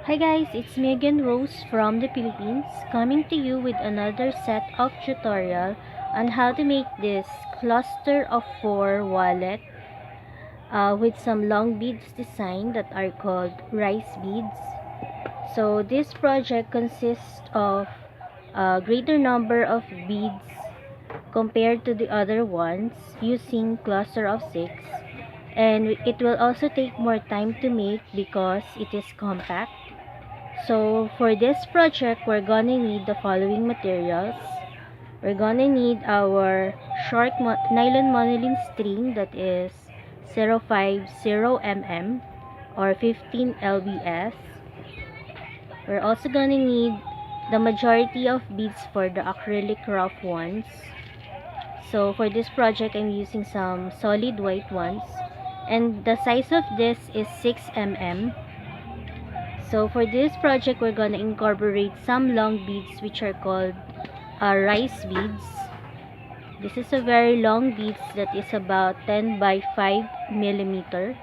Hi guys, it's me again, Rose from the Philippines, coming to you with another set of tutorial on how to make this cluster of 4 wallet with some long beads design that are called rice beads. So this project consists of a greater number of beads compared to the other ones using cluster of 6, and it will also take more time to make because it is compact. So for this project, we're gonna need the following materials. We're gonna need our short nylon monoline string that is 050 mm or 15 lbs. We're also gonna need the majority of beads for the acrylic rough ones. So for this project, I'm using some solid white ones, and the size of this is 6 mm. So for this project, we're gonna incorporate some long beads which are called rice beads. This is a very long beads that is about 10 by 5 millimeter,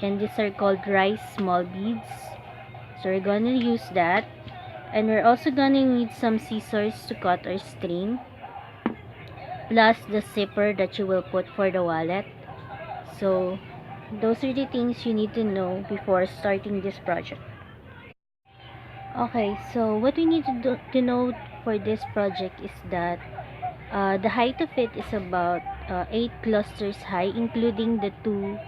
and these are called rice small beads. So we're gonna use that, and we're also gonna need some scissors to cut our string, plus the zipper that you will put for the wallet. So those are the things you need to know before starting this project. Okay, so what we need to know for this project is that the height of it is about 8 clusters high, including the two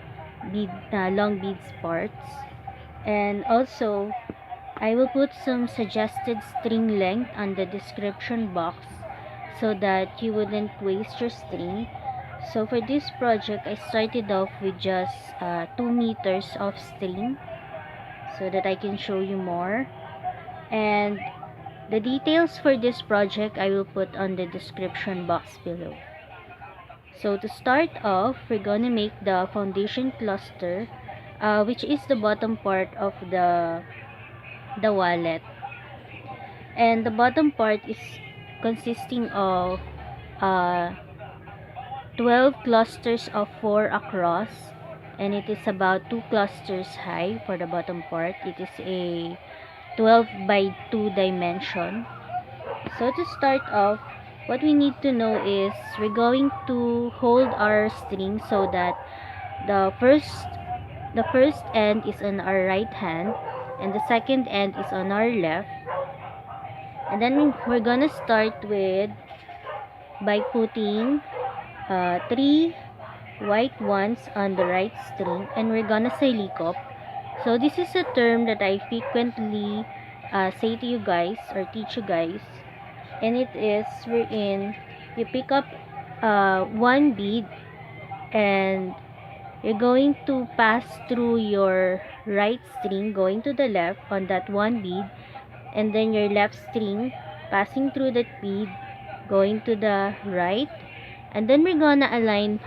long beads parts. And also, I will put some suggested string length on the description box so that you wouldn't waste your string. So for this project, I started off with just 2 meters of string so that I can show you more. And the details for this project I will put on the description box below. So to start off, we're gonna make the foundation cluster, which is the bottom part of the wallet. And the bottom part is consisting of uh, 12 clusters of 4 across, and it is about 2 clusters high for the bottom part. It is a 12 by 2 dimension. So to start off, what we need to know is we're going to hold our string so that the first end is on our right hand and the second end is on our left. And then we're gonna start with by putting 3 white ones on the right string, and we're gonna silicop. So this is a term that I frequently say to you guys or teach you guys, and it is wherein you pick up one bead and you're going to pass through your right string going to the left on that one bead, and then your left string passing through that bead going to the right, and then we're gonna align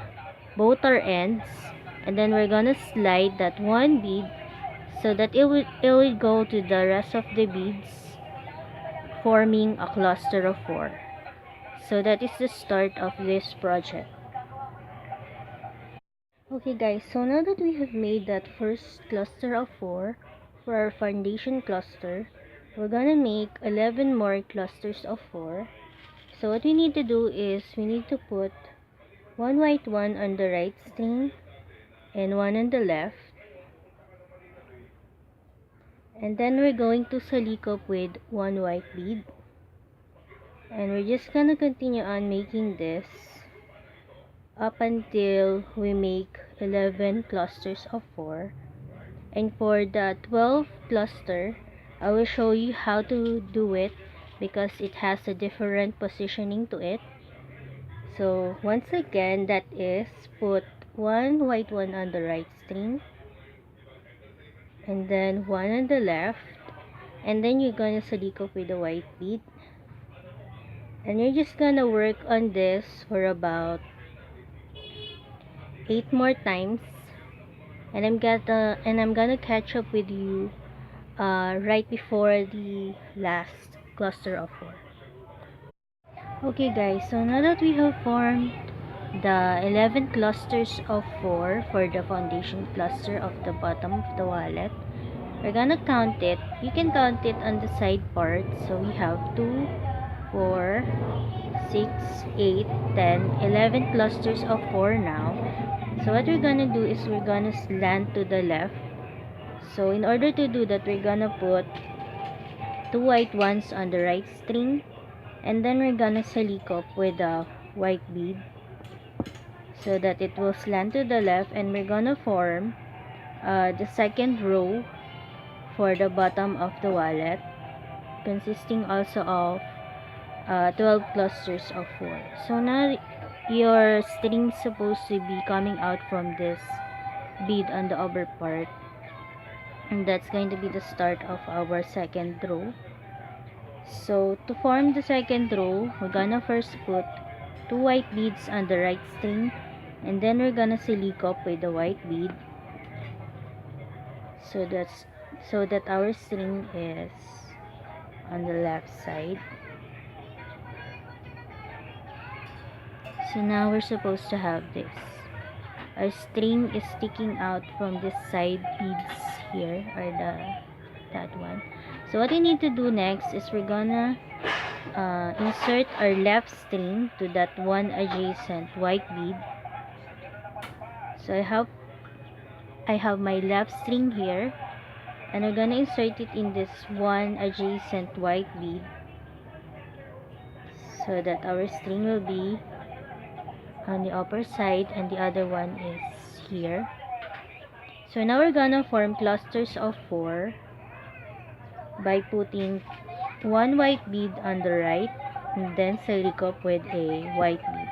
both our ends, and then we're gonna slide that one bead so that it will go to the rest of the beads, forming a cluster of 4. So that is the start of this project. Okay guys, so now that we have made that first cluster of 4 for our foundation cluster, we're gonna make 11 more clusters of 4. So what we need to do is we need to put one white one on the right string and one on the left, and then we're going to silicop with one white bead, and we're just gonna continue on making this up until we make 11 clusters of 4. And for the 12th cluster, I will show you how to do it because it has a different positioning to it. So once again, that is put one white one on the right string and then one on the left, and then you're gonna silicop with the white bead, and you're just gonna work on this for about 8 more times, and I'm gonna catch up with you right before the last cluster of 4. Okay guys, so now that we have formed the 11 clusters of 4 for the foundation cluster of the bottom of the wallet, we're gonna count it. You can count it on the side part. So we have 2, 4, 6, 8, 10, 11 clusters of 4 now. So what we're gonna do is we're gonna slant to the left. So in order to do that, we're gonna put 2 white ones on the right string, and then we're gonna silicop with a white bead so that it will slant to the left, and we're gonna form the second row for the bottom of the wallet, consisting also of 12 clusters of 4. So now your string is supposed to be coming out from this bead on the upper part, and that's going to be the start of our second row. So to form the second row, we're gonna first put 2 white beads on the right string, and then we're gonna silicop with the white bead so that our string is on the left side. So now we're supposed to have this. Our string is sticking out from this side beads here, or that one. So what we need to do next is we're gonna insert our left string to that one adjacent white bead. So I have my left string here, and we're gonna insert it in this one adjacent white bead so that our string will be on the upper side and the other one is here. So now we're gonna form clusters of 4 by putting 1 white bead on the right and then silicop with a white bead.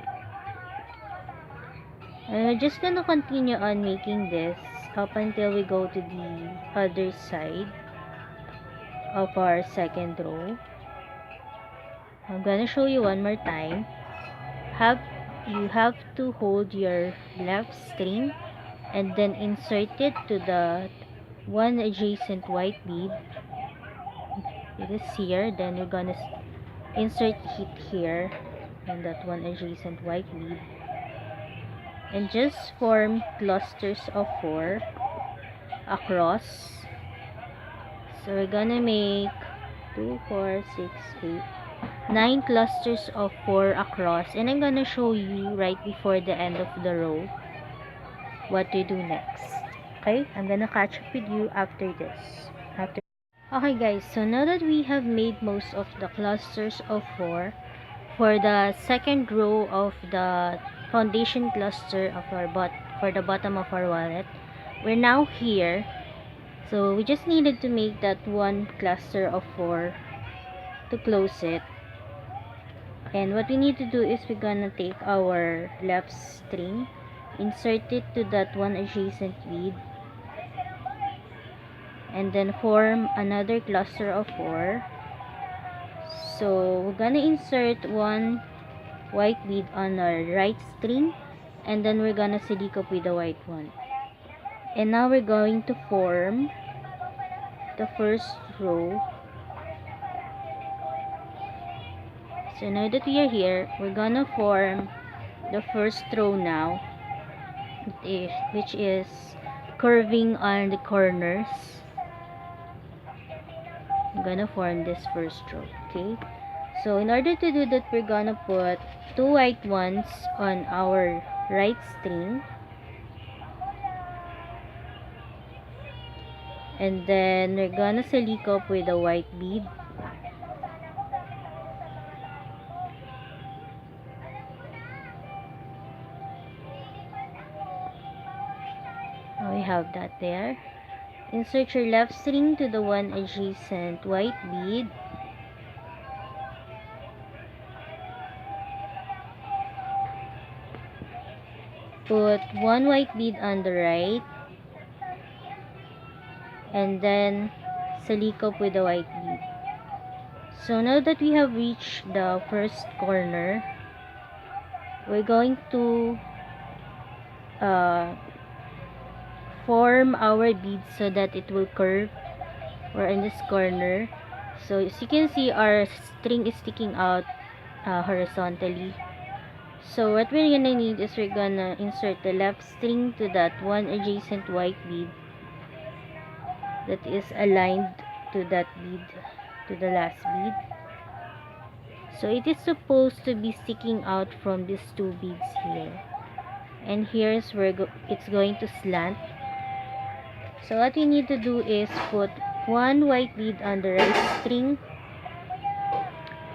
And we're just gonna continue on making this up until we go to the other side of our second row. I'm gonna show you one more time. You have to hold your left string and then insert it to the one adjacent white bead. It is here. Then you're gonna insert it here in that one adjacent white bead, and just form clusters of 4 across. So we're gonna make 2, 4, 6, 8, 9 clusters of 4 across, and I'm gonna show you right before the end of the row what to do next. Okay, I'm gonna catch up with you after this. Okay guys, so now that we have made most of the clusters of 4 for the second row of the foundation cluster of our for the bottom of our wallet, we're now here. So we just needed to make that one cluster of 4 to close it. And what we need to do is we're gonna take our left string, insert it to that one adjacent bead, and then form another cluster of 4. So we're gonna insert one white bead on our right string, and then we're gonna silicop with the white one. And now we're going to form the first row. So now that we are here, we're gonna form the first row now, which is curving on the corners. I'm gonna form this first row. Okay, so in order to do that, we're gonna put 2 white ones on our right string, and then we're gonna silicop with a white bead. We have that there. Insert your left string to the one adjacent white bead. Put 1 white bead on the right, and then silicop with the white bead. So now that we have reached the first corner, we're going to form our bead so that it will curve or in this corner. So as you can see, our string is sticking out horizontally. So what we're gonna need is we're gonna insert the left string to that one adjacent white bead, that is aligned to that bead, to the last bead. So it is supposed to be sticking out from these two beads here, and here's where it's going to slant. So what we need to do is put one white bead on the right string,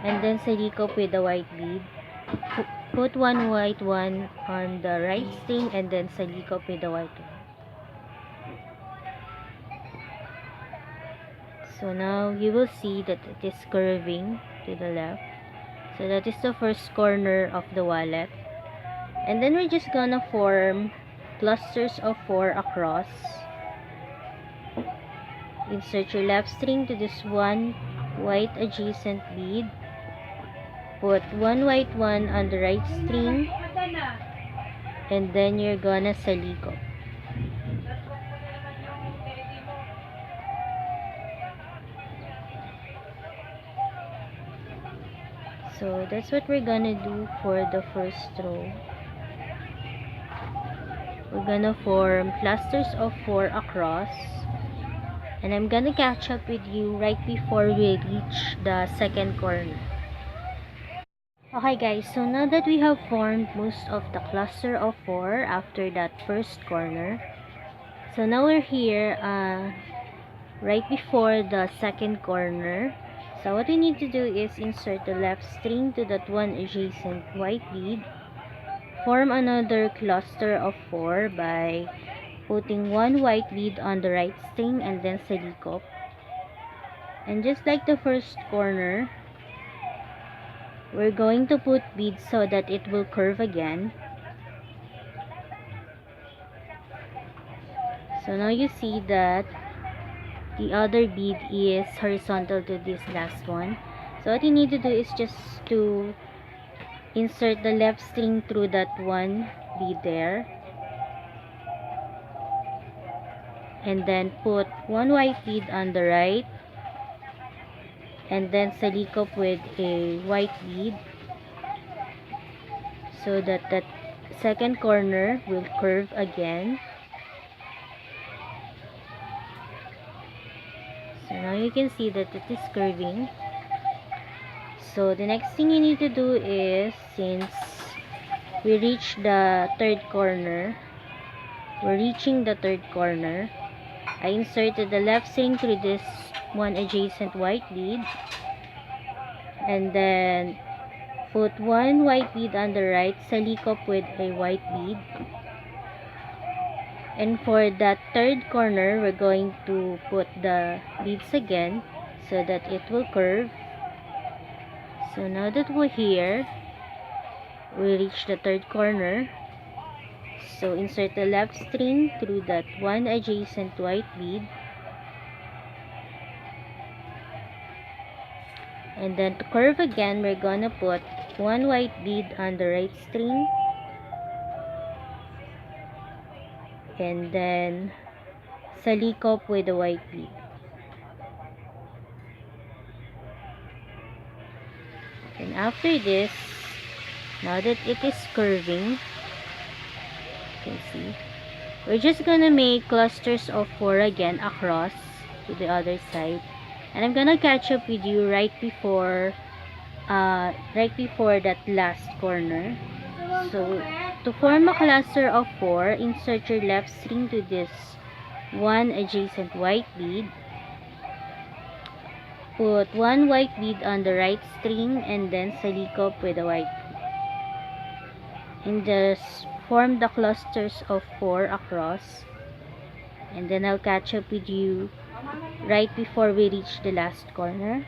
and then silikop with the white bead. Put one white one on the right string, and then silikop with the white one. So now you will see that it is curving to the left. So that is the first corner of the wallet. And then we're just gonna form clusters of 4 across. Insert your left string to this one white adjacent bead. Put one white one on the right string, and then you're gonna salikop. So that's what we're gonna do for the first row. We're gonna form clusters of 4 across, and I'm gonna catch up with you right before we reach the second corner. Okay guys, so now that we have formed most of the cluster of 4 after that first corner, so now we're here right before the second corner. So what we need to do is insert the left string to that one adjacent white bead, form another cluster of 4 by putting one white bead on the right string and then silikop. And just like the first corner, we're going to put beads so that it will curve again. So now you see that the other bead is horizontal to this last one. So what you need to do is just to insert the left string through that one bead there, and then put one white bead on the right, and then salikop with a white bead so that that second corner will curve again. So now you can see that it is curving. So the next thing you need to do is, since we reach the third corner, we're reaching the third corner, I inserted the left string through this one adjacent white bead, and then put one white bead on the right, salikop with a white bead. And for that third corner, we're going to put the beads again so that it will curve. So now that we're here, we reach the third corner. So insert the left string through that one adjacent white bead, and then to curve again, we're gonna put one white bead on the right string, and then salikop with a white bead. And after this, now that it is curving, you can see, we're just gonna make clusters of 4 again across to the other side, and I'm gonna catch up with you right before that last corner. So to form a cluster of 4, insert your left string to this one adjacent white bead, put one white bead on the right string, and then salikop with a white bead, and just form the clusters of 4 across, and then I'll catch up with you right before we reach the last corner.